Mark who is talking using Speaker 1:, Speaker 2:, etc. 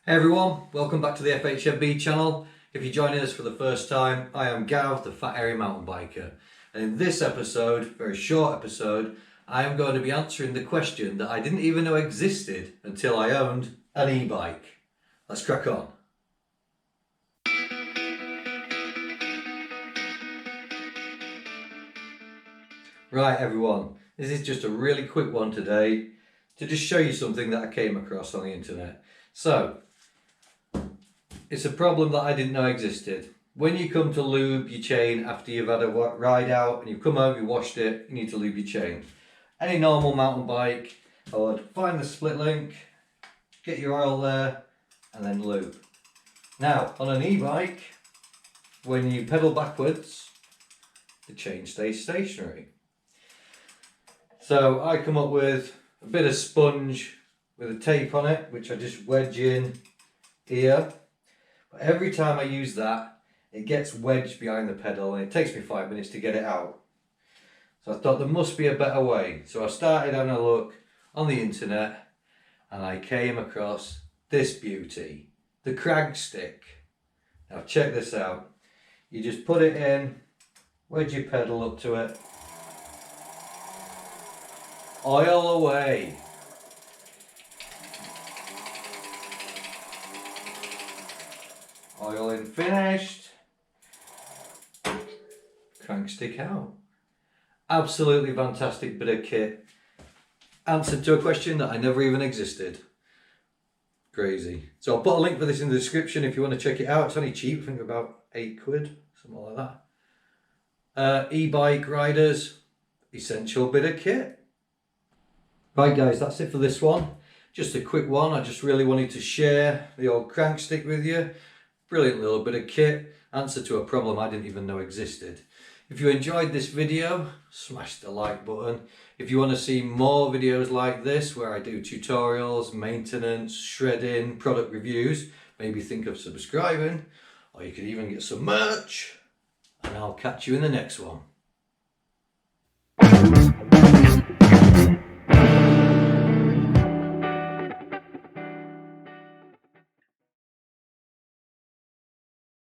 Speaker 1: Hey everyone, welcome back to the FHMB channel. If you're joining us for the first time, I am Gav, the fat hairy mountain biker. And in this episode, very short episode, I am going to be answering the question that I didn't even know existed until I owned an e-bike. Let's crack on. Right everyone, this is just a really quick one today to just show you something that I came across on the internet. So, it's a problem that I didn't know existed. When you come to lube your chain after you've had a ride out and you've come home, you washed it, you need to lube your chain. Any normal mountain bike, I would find the split link, get your oil there, and then lube. Now, on an e-bike, when you pedal backwards, the chain stays stationary. So I come up with a bit of sponge with a tape on it, which I just wedge in here. But every time I use that, it gets wedged behind the pedal and it takes me 5 minutes to get it out. So I thought there must be a better way. So I started having a look on the internet and I came across this beauty, the crank stick. Now check this out. You just put it in, wedge your pedal up to it, oil away. Oil in finished, crank stick out. Absolutely fantastic bit of kit. Answered to a question that I never even existed. Crazy. So I'll put a link for this in the description if you want to check it out. It's only cheap, I think about £8, something like that. E-bike riders, essential bit of kit. Right guys, that's it for this one. Just a quick one. I just really wanted to share the old crank stick with you. Brilliant little bit of kit, answer to a problem I didn't even know existed. If you enjoyed this video, smash the like button. If you want to see more videos like this where I do tutorials, maintenance, shredding, product reviews, maybe think of subscribing, or you could even get some merch, and I'll catch you in the next one.